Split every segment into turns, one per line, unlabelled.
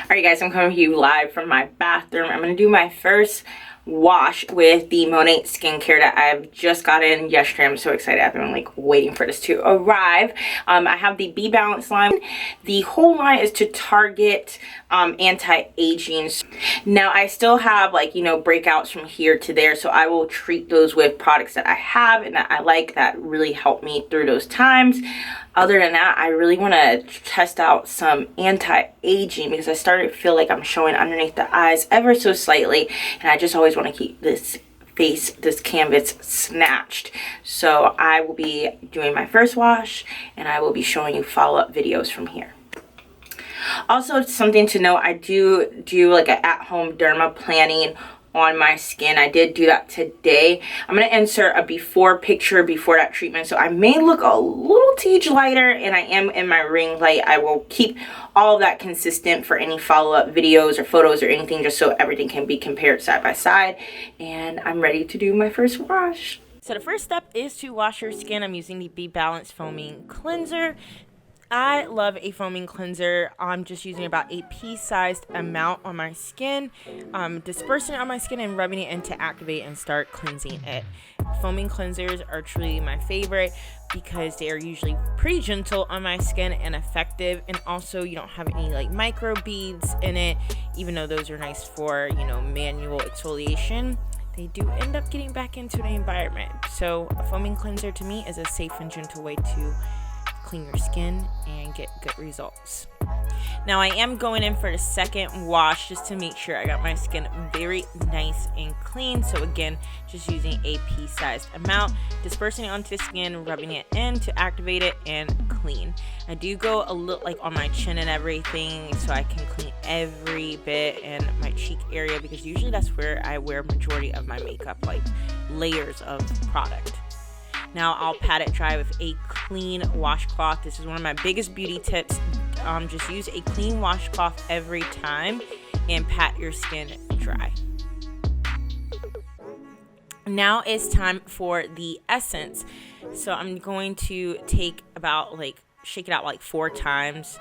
Alright guys, I'm coming to you live from my bathroom. I'm going to do my first wash with the Monat skincare that I've just got in yesterday. I'm so excited. I've been like waiting for this to arrive. I have the Balance line. The whole line is to target anti-aging. Now I still have breakouts from here to there, so I will treat those with products that I have and that I like that really help me through those times. Other than that, I really want to test out some anti-aging because I started to feel like I'm showing underneath the eyes ever so slightly, and I just always want to keep this canvas snatched. So I will be doing my first wash and I will be showing you follow-up videos from here. Also, something to note, I do like an at-home derma planning on my skin. I did do that today. I'm going to insert a before picture before that treatment, so I may look a little teach lighter, and I am in my ring light. I will keep all of that consistent for any follow-up videos or photos or anything, just so everything can be compared side by side. And I'm ready to do my first wash. So the first step is to wash your skin. I'm using the Be Balanced Foaming Cleanser. I love a foaming cleanser. I'm just using about a pea-sized amount on my skin, dispersing it on my skin and rubbing it in to activate and start cleansing it. Foaming cleansers are truly my favorite because they are usually pretty gentle on my skin and effective, and also you don't have any like micro beads in it, even though those are nice for, you know, manual exfoliation. They do end up getting back into the environment. So a foaming cleanser to me is a safe and gentle way to clean your skin and get good results. Now I am going in for the second wash just to make sure I got my skin very nice and clean. So again, just using a pea-sized amount, dispersing it onto the skin, rubbing it in to activate it and clean. I do go a little like on my chin and everything so I can clean every bit and my cheek area, because usually that's where I wear majority of my makeup, like layers of product. Now I'll pat it dry with a clean washcloth. This is one of my biggest beauty tips. Just use a clean washcloth every time and pat your skin dry. Now it's time for the essence. So I'm going to take about shake it out like 4 times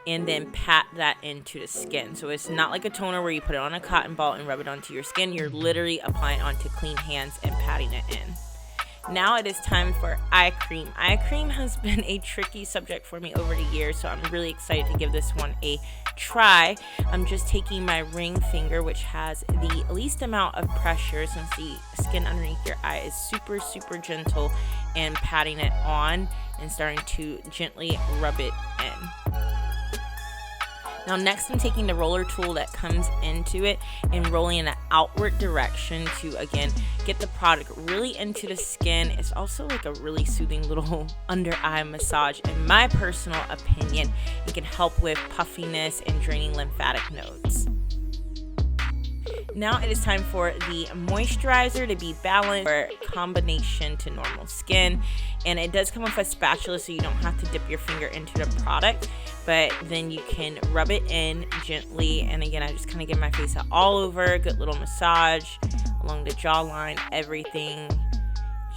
and then pat that into the skin. So it's not like a toner where you put it on a cotton ball and rub it onto your skin. You're literally applying it onto clean hands and patting it in. Now it is time for eye cream. Eye cream has been a tricky subject for me over the years, so I'm really excited to give this one a try. I'm just taking my ring finger, which has the least amount of pressure since the skin underneath your eye is super, super gentle, and patting it on and starting to gently rub it in. Now next I'm taking the roller tool that comes into it and rolling in an outward direction to again get the product really into the skin. It's also like a really soothing little under eye massage in my personal opinion. It can help with puffiness and draining lymphatic nodes. Now it is time for the moisturizer to be balanced for combination to normal skin, and it does come with a spatula so you don't have to dip your finger into the product, but then you can rub it in gently. And again, I just kind of give my face all over, good little massage along the jawline, everything,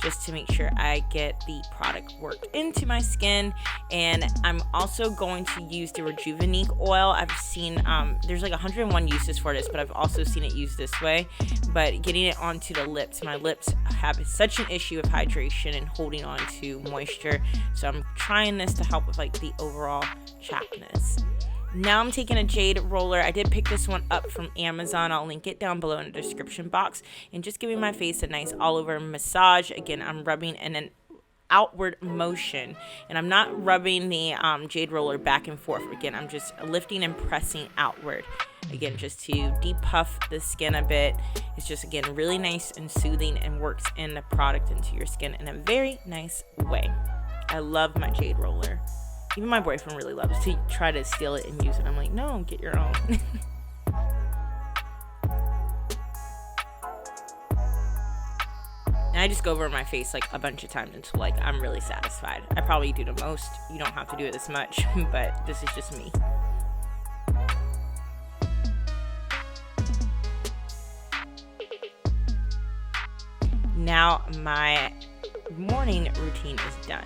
just to make sure I get the product worked into my skin. And I'm also going to use the Rejuvenating oil. I've seen there's like 101 uses for this, but I've also seen it used this way. But getting it onto the lips, my lips have such an issue with hydration and holding on to moisture, so I'm trying this to help with like the overall chappedness. Now I'm taking a Jade Roller. I did pick this one up from Amazon. I'll link it down below in the description box. And just giving my face a nice all over massage. Again, I'm rubbing in an outward motion. And I'm not rubbing the Jade Roller back and forth. Again, I'm just lifting and pressing outward. Again, just to depuff the skin a bit. It's just, again, really nice and soothing and works in the product into your skin in a very nice way. I love my Jade Roller. Even my boyfriend really loves to try to steal it and use it. I'm like, no, get your own. And I just go over my face like a bunch of times until like I'm really satisfied. I probably do the most. You don't have to do it this much, but this is just me. Now my morning routine is done.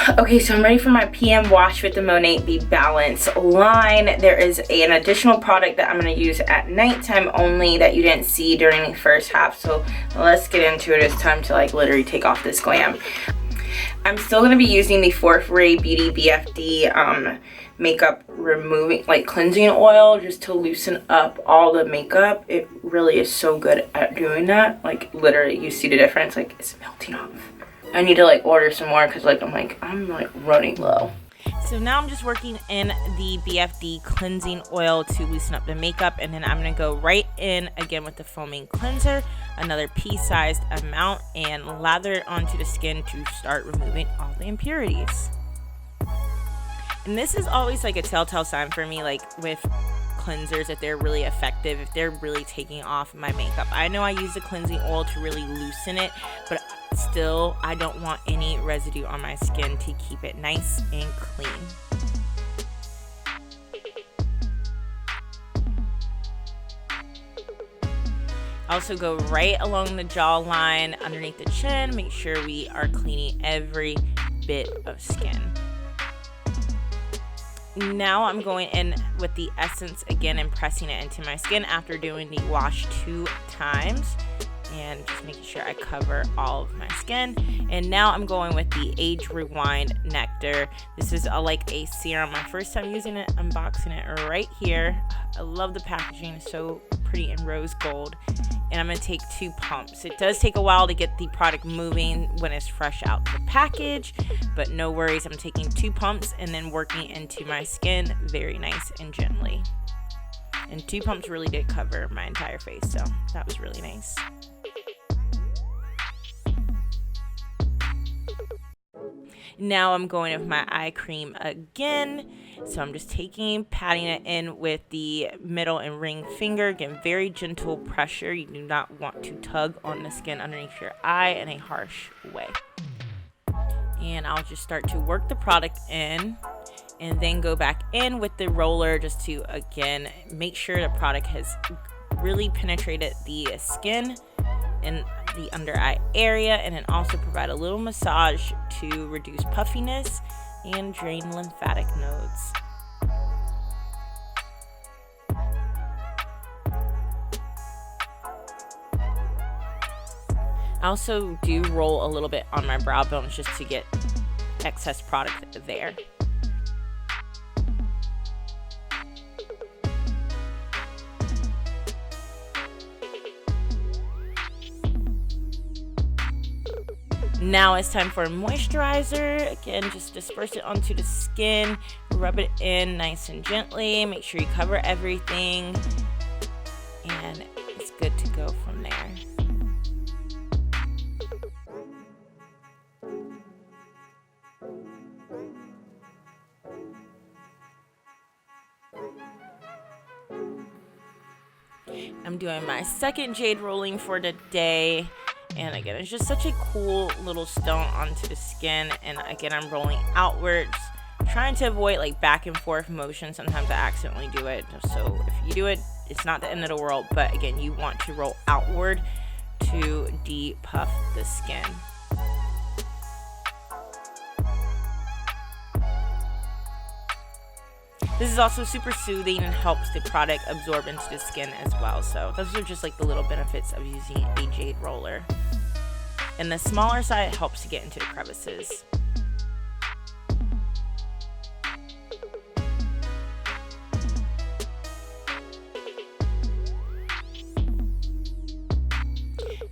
Okay, so I'm ready for my PM wash with the Monat the Balance line. There is an additional product that I'm going to use at nighttime only that you didn't see during the first half. So let's get into it. It's time to like literally take off this glam. I'm still going to be using the Fourth Ray Beauty BFD makeup removing, like cleansing oil, just to loosen up all the makeup. It really is so good at doing that. Like literally, you see the difference, like it's melting off. I need to like order some more because I'm running low. So now I'm just working in the BFD cleansing oil to loosen up the makeup, and then I'm going to go right in again with the foaming cleanser, another pea-sized amount, and lather it onto the skin to start removing all the impurities. And this is always like a telltale sign for me, like with cleansers, if they're really effective, if they're really taking off my makeup. I know I use the cleansing oil to really loosen it, but still I don't want any residue on my skin to keep it nice and clean. Also go right along the jawline, underneath the chin, make sure we are cleaning every bit of skin. Now I'm going in with the essence again and pressing it into my skin after doing the wash 2 times, and just making sure I cover all of my skin. And now I'm going with the Rewind Nectar. This is like a serum. My first time using it, unboxing it right here. I love the packaging, it's so pretty in rose gold. And I'm going to take 2 pumps. It does take a while to get the product moving when it's fresh out the package, but no worries. I'm taking 2 pumps and then working into my skin very nice and gently. And 2 pumps really did cover my entire face, so that was really nice. Now I'm going with my eye cream again. So I'm just patting it in with the middle and ring finger. Again, very gentle pressure. You do not want to tug on the skin underneath your eye in a harsh way. And I'll just start to work the product in, and then go back in with the roller just to, again, make sure the product has really penetrated the skin and the under eye area, and then also provide a little massage to reduce puffiness and drain lymphatic nodes. I also do roll a little bit on my brow bones just to get excess product there. Now it's time for a moisturizer. Again, just disperse it onto the skin, rub it in nice and gently, make sure you cover everything, and it's good to go from there. I'm doing my second jade rolling for the day. And again, it's just such a cool little stone onto the skin. And again, I'm rolling outwards, trying to avoid like back and forth motion. Sometimes I accidentally do it. So if you do it, it's not the end of the world. But again, you want to roll outward to depuff the skin. This is also super soothing and helps the product absorb into the skin as well. So those are just like the little benefits of using a jade roller. And the smaller side helps to get into the crevices.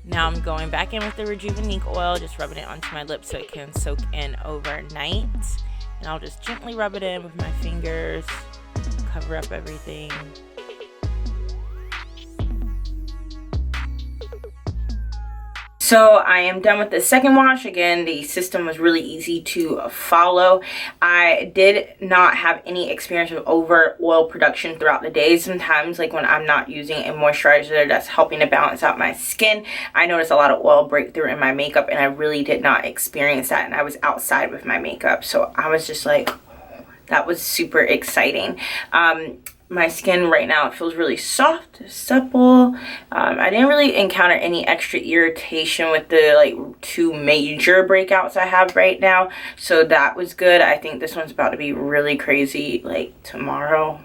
Now I'm going back in with the Rejuvenating oil, just rubbing it onto my lips so it can soak in overnight. And I'll just gently rub it in with my fingers, cover up everything. So I am done with the second wash. Again, the system was really easy to follow. I did not have any experience with over oil production throughout the day. Sometimes, like when I'm not using a moisturizer that's helping to balance out my skin, I notice a lot of oil breakthrough in my makeup, and I really did not experience that. And I was outside with my makeup, so I was just like, that was super exciting. my skin right now, it feels really soft, supple. I didn't really encounter any extra irritation with the like 2 major breakouts I have right now, so that was good. I think this one's about to be really crazy like tomorrow.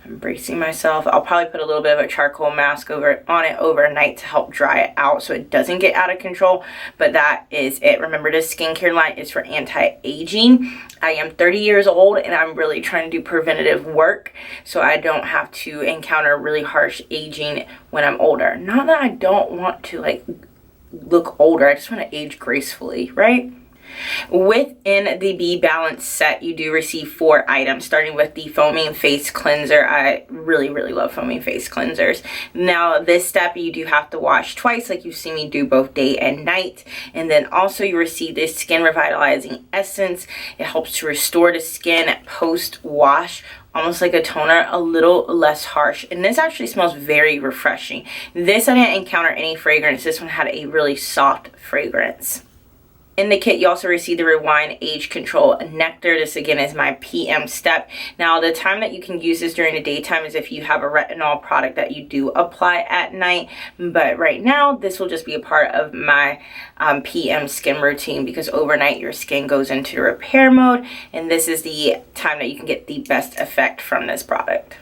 I'm bracing myself. I'll probably put a little bit of a charcoal mask on it overnight to help dry it out so it doesn't get out of control. But that is it. Remember, this skincare line is for anti-aging. I am 30 years old and I'm really trying to do preventative work so I don't have to encounter really harsh aging when I'm older. Not that I don't want to like look older. I just want to age gracefully, right? Within the Be Balance set, you do receive 4 items, starting with the foaming face cleanser. I really love foaming face cleansers. Now this step you do have to wash twice, like you see me do both day and night. And then also you receive this skin revitalizing essence. It helps to restore the skin post wash, almost like a toner, a little less harsh. And this actually smells very refreshing. This I didn't encounter any fragrance. This one had a really soft fragrance. In the kit, you also receive the Rewind Age Control Nectar. This again is my PM step. Now, the time that you can use this during the daytime is if you have a retinol product that you do apply at night. But right now, this will just be a part of my PM skin routine because overnight your skin goes into repair mode. And this is the time that you can get the best effect from this product.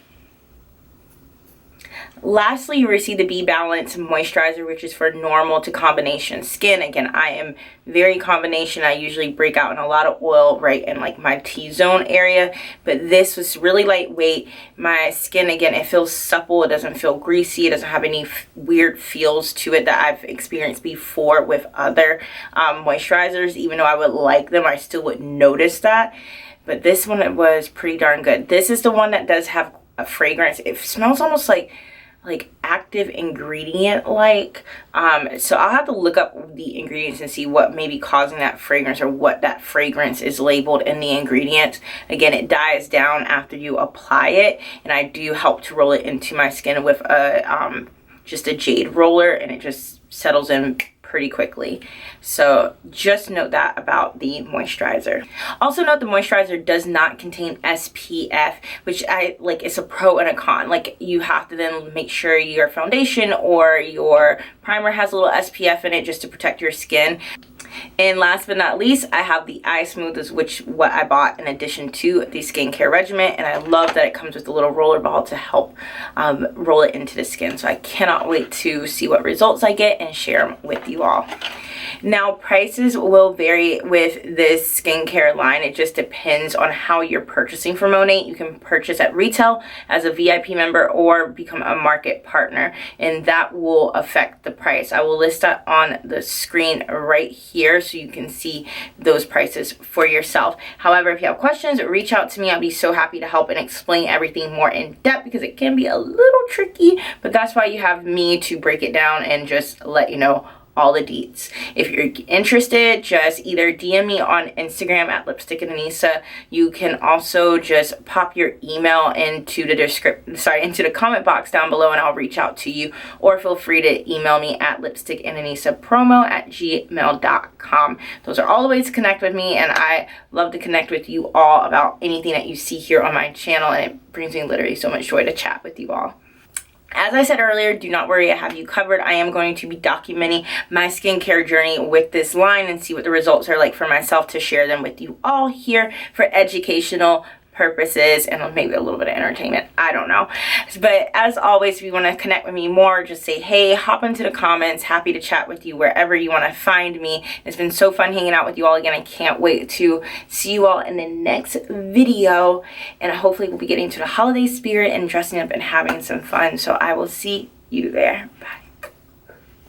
Lastly, you receive the Be Balance Moisturizer, which is for normal to combination skin. Again, I am very combination. I usually break out in a lot of oil right in like my T-zone area, but this was really lightweight. My skin, again, it feels supple. It doesn't feel greasy. It doesn't have any weird feels to it that I've experienced before with other moisturizers. Even though I would like them, I still would notice that. But this one was pretty darn good. This is the one that does have a fragrance. It smells almost like active ingredient so I'll have to look up the ingredients and see what may be causing that fragrance or what that fragrance is labeled in the ingredients. Again, it dies down after you apply it, and I do help to roll it into my skin with a just a Jade Roller, and it just settles in pretty quickly. So just note that about the moisturizer. Also note the moisturizer does not contain SPF, which it's a pro and a con. Like, you have to then make sure your foundation or your primer has a little SPF in it just to protect your skin. And last but not least, I have the Eye Smoothers, which what I bought in addition to the skincare regimen, and I love that it comes with a little roller ball to help roll it into the skin. So I cannot wait to see what results I get and share them with you all. Now, prices will vary with this skincare line. It just depends on how you're purchasing from Monat. You can purchase at retail as a VIP member or become a market partner, and that will affect the price. I will list that on the screen right here so you can see those prices for yourself. However, if you have questions, reach out to me. I'll be so happy to help and explain everything more in depth because it can be a little tricky, but that's why you have me to break it down and just let you know all the deets. If you're interested, just either DM me on Instagram at Lipstick and Anissa. You can also just pop your email into the comment box down below and I'll reach out to you, or feel free to email me at lipstickandanisapromo@gmail.com. Those are all the ways to connect with me, and I love to connect with you all about anything that you see here on my channel, and it brings me literally so much joy to chat with you all. As I said earlier, do not worry, I have you covered. I am going to be documenting my skincare journey with this line and see what the results are like for myself to share them with you all here for educational purposes and maybe a little bit of entertainment. I don't know. But as always, if you want to connect with me more, just say hey, hop into the comments. Happy to chat with you wherever you want to find me. It's been so fun hanging out with you all again. I can't wait to see you all in the next video, and hopefully we'll be getting to the holiday spirit and dressing up and having some fun. So I will see you there. Bye.